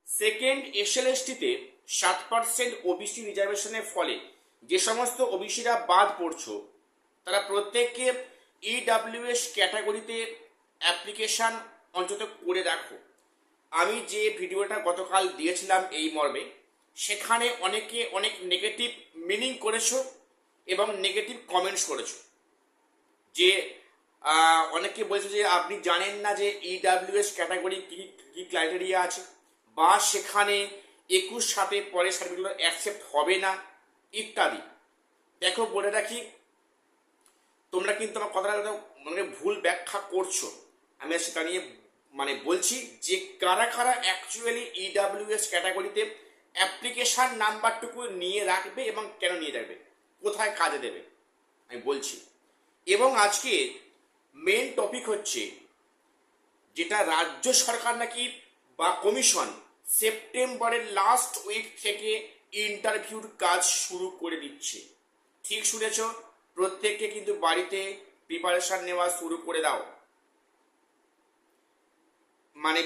Second এসএলএসটিতে 7% OBC রিজার্ভেশনের ফলে যে সমস্ত ওবিসিরা বাদ পড়ছো তারা প্রত্যেককে ইডাব্লিউএস ক্যাটাগরিতে অ্যাপ্লিকেশান অন্তত করে রাখো। আমি যে ভিডিওটা গতকাল দিয়েছিলাম এই মর্মে, সেখানে অনেকে অনেক নেগেটিভ মিনিং করেছো এবং নেগেটিভ কমেন্টস করেছো। যে অনেকে বলছে যে আপনি জানেন না যে ইডাব্লিউএস ক্যাটাগরি কী কী ক্রাইটেরিয়া আছে, বা সেখানে 21 পরে সার্টিফিকেটগুলো অ্যাকসেপ্ট হবে না ইত্যাদি। দেখো, বলে রাখি, তোমরা কিন্তু আমার কথাটা মানে ভুল ব্যাখ্যা করছো। আমি সেটা নিয়ে বলছি যে কারা কারা অ্যাকচুয়ালি ইডাব্লিউএস ক্যাটাগরিতে অ্যাপ্লিকেশান নাম্বারটুকু নিয়ে রাখবে এবং কেন নিয়ে রাখবে, কোথায় কাজে দেবে আমি বলছি। এবং আজকে মেন টপিক হচ্ছে যেটা রাজ্য সরকার নাকি বা কমিশন সেপ্টেম্বরের লাস্ট উইক থেকে ইন্টারভিউর কাজ শুরু করে দিচ্ছে। ঠিক শুনেছ, প্রত্যেককে কিন্তু বাড়িতে প্রিপারেশন নেওয়া শুরু করে দাও।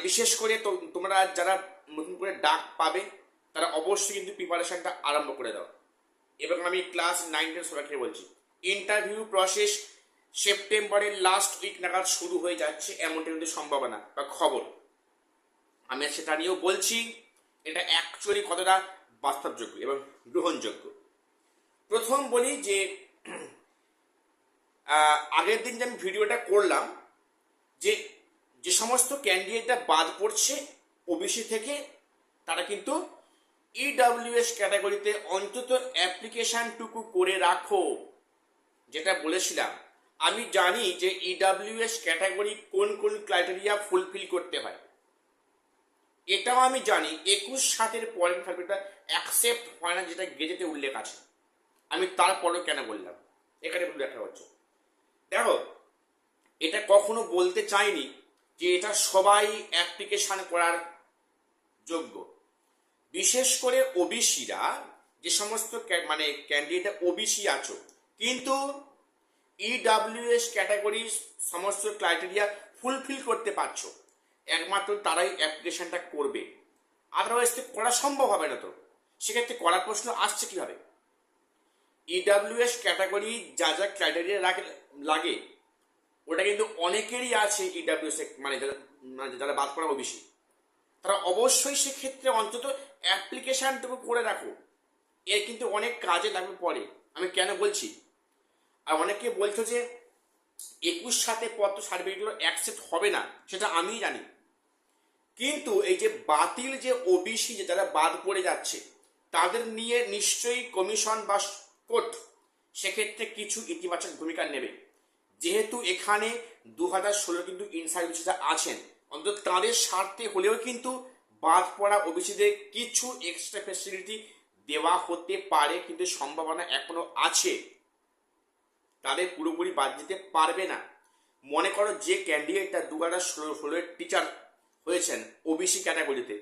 বিশেষ করে তোমরা যারা নতুন করে ডাক পাবে তারা অবশ্যই কিন্তু প্রিপারেশনটা আরম্ভ করে দাও। এবং আমি ক্লাস 9-10 সবাইকে বলছি, ইন্টারভিউ প্রসেস সেপ্টেম্বরের লাস্ট উইক নাগাদ শুরু হয়ে যাচ্ছে, এমনটা কিন্তু সম্ভাবনা বা খবর। আমি সেটা নিয়েও বলছি এটা অ্যাকচুয়ালি কতটা বাস্তবযোগ্য এবং গ্রহণযোগ্য। প্রথম বলি যে আগের দিন যে আমি ভিডিওটা করলাম, যে যে সমস্ত ক্যান্ডিডেটরা বাদ পড়ছে ওবিসি থেকে, তারা কিন্তু ইডাব্লিউএস ক্যাটাগরিতে অন্তত অ্যাপ্লিকেশানটুকু করে রাখো। যেটা বলেছিলাম, আমি জানি যে ইডাব্লিউএস ক্যাটাগরি কোন কোন ক্রাইটেরিয়া ফুলফিল করতে হয়, এটাও আমি জানি। 21 পরের সার্টিফিকেটটা অ্যাকসেপ্ট হয় না, যেটা গেজেটে উল্লেখ আছে। আমি তারপরেও কেন বললাম, এখানে ভুল দেখা হচ্ছে। দেখো, এটা কখনো বলতে চাইনি যে এটা সবাই অ্যাপ্লিকেশান করার যোগ্য। বিশেষ করে ওবিসিরা, যে সমস্ত ক্যান্ডিডেট ওবিসি আছো কিন্তু ইডাব্লিউএস ক্যাটাগরির সমস্ত ক্রাইটেরিয়া ফুলফিল করতে পারছো, একমাত্র তারাই অ্যাপ্লিকেশনটা করবে। আদারওয়াইজ তো করা সম্ভব হবে না। তো সেক্ষেত্রে করার প্রশ্ন আসছে কীভাবে? ইডাব্লিউএস ক্যাটাগরি যা যা ক্রাইটেরিয়া লাগে ওটা কিন্তু অনেকেরই আছে। ইডাব্লিউএস যারা বাদ পড়া ওবিসি, তারা অবশ্যই সেক্ষেত্রে অন্তত অ্যাপ্লিকেশানটুকু করে রাখো। এর কিন্তু অনেক কাজে লাগবে পরে। আমি কেন বলছি, আর অনেকে বলছো যে 21 পর তো সার্টিফিকেটগুলো অ্যাকসেপ্ট হবে না, সেটা আমিই জানি। কিন্তু এই যে বাতিল যে ওবিসি যে যারা বাদ পড়ে যাচ্ছে, তাদের নিয়ে নিশ্চয়ই কমিশন বা কোর্ট সেক্ষেত্রে কিছু ইতিবাচক ভূমিকা নেবে। যেহেতু এখানে 2016 কিন্তু ইনসাইড ওবিসিরা আছেন, অন্তত তাদের স্বার্থে হলেও কিন্তু বাদ পড়া ওবিসিদের কিছু এক্সট্রা ফ্যাসিলিটি দেওয়া হতে পারে, কিন্তু সম্ভাবনা এখনো আছে। তাদের পুরোপুরি বাদ দিতে পারবে না। মনে করো যে ক্যান্ডিডেটটা 2016 টিচার হয়েছেন ওবিসি ক্যাটাগরিতে,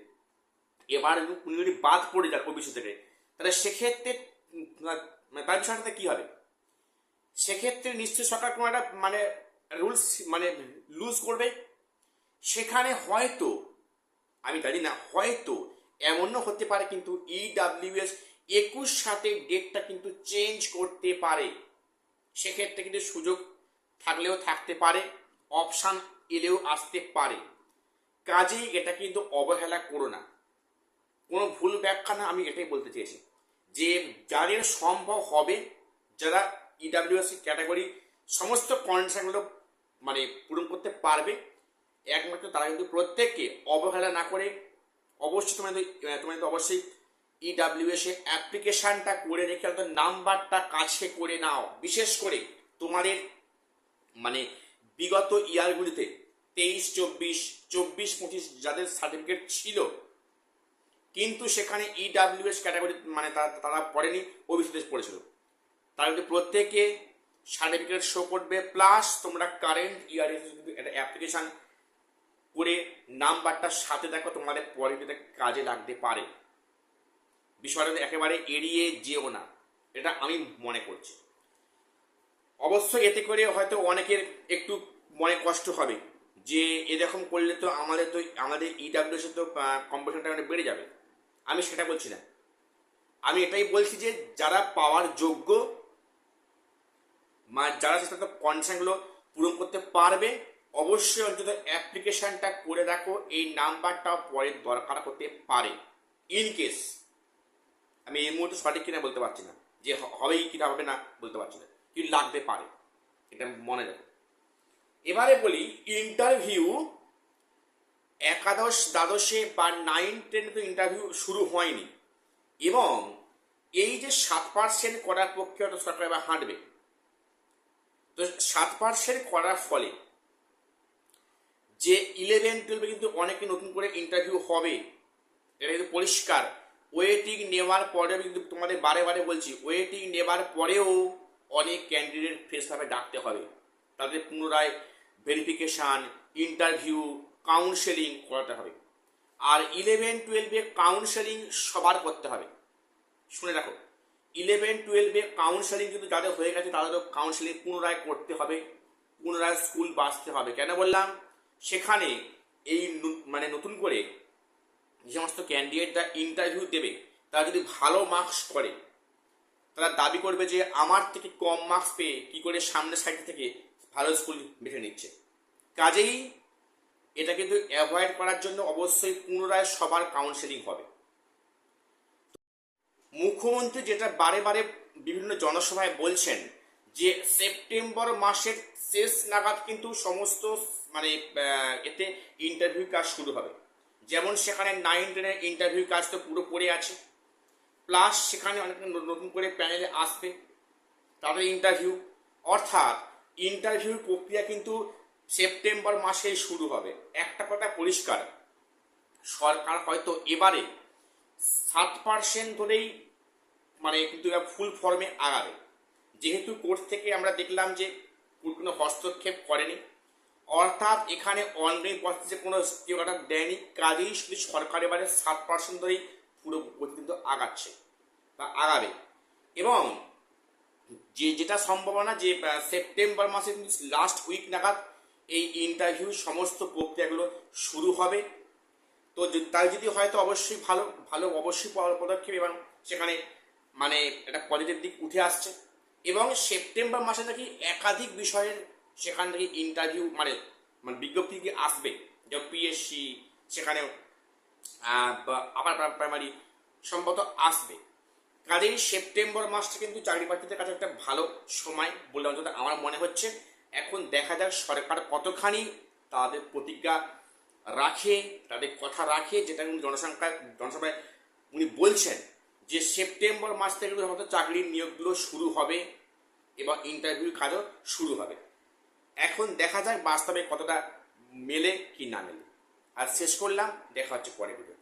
এবার উনি যদি বাদ পড়ে যান ওবিসি থেকে, তাহলে সেক্ষেত্রে তার বিষয়টাতে কী হবে? সেক্ষেত্রে নিশ্চয় সরকার কোনো একটা রুলস লুজ করবে। সেখানে হয়তো, আমি জানি না, হয়তো এমনও হতে পারে কিন্তু ইডাব্লিউএস 21 ডেটটা কিন্তু চেঞ্জ করতে পারে। সেক্ষেত্রে কিন্তু সুযোগ থাকলেও থাকতে পারে, অপশান এলেও আসতে পারে। কাজেই এটা কিন্তু অবহেলা করো না, কোনো ভুল ব্যাখ্যা না। আমি এটাই বলতে চেয়েছি যে যাদের সম্ভব হবে, যারা ইডাব্লিউএস ক্যাটাগরি সমস্ত কন্ডিশনগুলো পূরণ করতে পারবে, একমাত্র তারা কিন্তু প্রত্যেককে অবহেলা না করে অবশ্যই তোমাদের অবশ্যই ইডাব্লিউএস এর অ্যাপ্লিকেশানটা করে রেখে অন্তত নাম্বারটা কাছে করে নাও। বিশেষ করে তোমাদের বিগত ইয়ারগুলিতে 23-24, 24-25 যাদের সার্টিফিকেট ছিল কিন্তু সেখানে ইডাব্লিউএস ক্যাটাগরি তারা পড়েনি, ওবিসিতে পড়েছিল, তারা কিন্তু প্রত্যেকে সার্টিফিকেট শো করবে। প্লাস তোমরা কারেন্ট ইয়ারে কিন্তু একটা অ্যাপ্লিকেশান করে নাম্বারটার সাথে দেখো, তোমাদের পরে কাজে লাগতে পারে। বিষয়টা একেবারে এড়িয়ে যেও না, এটা আমি মনে করছি। অবশ্যই এতে করে হয়তো অনেকের একটু মনে কষ্ট হবে যে এরকম করলে তো আমাদের ইডাব্লিউএস তো কম্পিটিশনটা অনেক বেড়ে যাবে। আমি সেটা বলছি না, আমি এটাই বলছি যে যারা পাওয়ার যোগ্য, যারা সেটা কন্ডিশনগুলো পূরণ করতে পারবে, অবশ্যই অন্তত অ্যাপ্লিকেশনটা করে রাখো। এই নাম্বারটা পরে দরকার হতে পারে। ইন কেস, আমি এই মুহূর্তে সঠিক কিনা বলতে পারছি না, যে হবেই কিনা হবে না বলতে পারছি না, কিন্তু লাগতে পারে, এটা মনে রাখো। এবারে বলি ইন্টারভিউ, একাদশ দ্বাদশে বা 9-10 তো ইন্টারভিউ শুরু হয়নি, এবং এই যে 7% করার পক্ষে হয়তো সরকার এবার হাঁটবে। তো 7% করার ফলে যে 11-12 কিন্তু অনেকে নতুন করে ইন্টারভিউ হবে, এটা কিন্তু পরিষ্কার। ওয়েটিং নেওয়ার পরেও কিন্তু তোমাদের বারে বারে বলছি, ওয়েটিং নেওয়ার পরেও অনেক ক্যান্ডিডেট ফ্রেশভাবে ডাকতে হবে, তাদের পুনরায় ভেরিফিকেশান, ইন্টারভিউ, কাউন্সেলিং করাতে হবে। আর 11-12 কাউন্সেলিং সবার করতে হবে। শুনে রাখো, 11-12 কাউন্সেলিং কিন্তু যাদের হয়ে গেছে তাদেরও কাউন্সেলিং পুনরায় করতে হবে, পুনরায় স্কুল বাঁচতে হবে। কেন বললাম, সেখানে এই নতুন করে যে সমস্ত ক্যান্ডিডেটরা ইন্টারভিউ দেবে, তারা যদি ভালো মার্কস করে, তারা দাবি করবে যে আমার থেকে কম মার্কস পেয়ে কী করে সামনের সাইড থেকে ভালো স্কুল বেছে নিচ্ছে। কাজেই এটা কিন্তু অ্যাভয়েড করার জন্য অবশ্যই পুনরায় সবার কাউন্সেলিং হবে। মুখ্যমন্ত্রী যেটা বারে বারে বিভিন্ন জনসভায় বলছেন যে সেপ্টেম্বর মাসের শেষ নাগাদ কিন্তু সমস্ত এতে ইন্টারভিউ কাজ শুরু হবে। যেমন সেখানে 9-10 ইন্টারভিউ কাজ তো পুরো পড়ে আছে, প্লাস সেখানে অনেক নতুন করে প্যানেলে আসবে তাদের ইন্টারভিউ, অর্থাৎ ইন্টারভিউ প্রক্রিয়া কিন্তু সেপ্টেম্বর মাসেই শুরু হবে। একটা কথা পরিষ্কার, সরকার হয়তো এবারে 7% ধরেই কিন্তু ফুল ফর্মে আগাবে, যেহেতু কোর্ট থেকে আমরা দেখলাম যে কোনো হস্তক্ষেপ করেনি, অর্থাৎ এখানে অনলাইন প্রসেসে কোনো স্টে অর্ডার দেয়নি। কাজেই শুধু সরকার এবারে 7% ধরেই পুরো কিন্তু আগাচ্ছে বা আগাবে। এবং যেটা সম্ভাবনা যে সেপ্টেম্বর মাসে কিন্তু লাস্ট উইক নাগাদ এই ইন্টারভিউ সমস্ত প্রক্রিয়াগুলো শুরু হবে। তো তাই যদি হয়তো অবশ্যই ভালো অবশ্যই পদক্ষেপ, এবং সেখানে একটা পজিটিভ দিক উঠে আসছে। এবং সেপ্টেম্বর মাসে নাকি একাধিক বিষয়ের সেখান থেকে ইন্টারভিউ বিজ্ঞপ্তি কি আসবে, যেমন পিএসসি, সেখানে আপার প্রাইমারি সম্ভবত আসবে। কাজেই সেপ্টেম্বর মাসটা কিন্তু চাকরি প্রার্থীদের কাছে একটা ভালো সময় বলে অন্তত আমার মনে হচ্ছে। এখন দেখা যাক সরকার কতখানি তাদের প্রতিজ্ঞা রাখে, তাদের কথা রাখে, যেটা জনসভায় উনি বলছেন যে সেপ্টেম্বর মাস থেকে হয়তো চাকরির নিয়োগগুলো শুরু হবে এবং ইন্টারভিউ কাজও শুরু হবে। এখন দেখা যাক বাস্তবে কতটা মেলে কি না মেলে। আর শেষ করলাম, দেখা হচ্ছে পরে ভিডিও।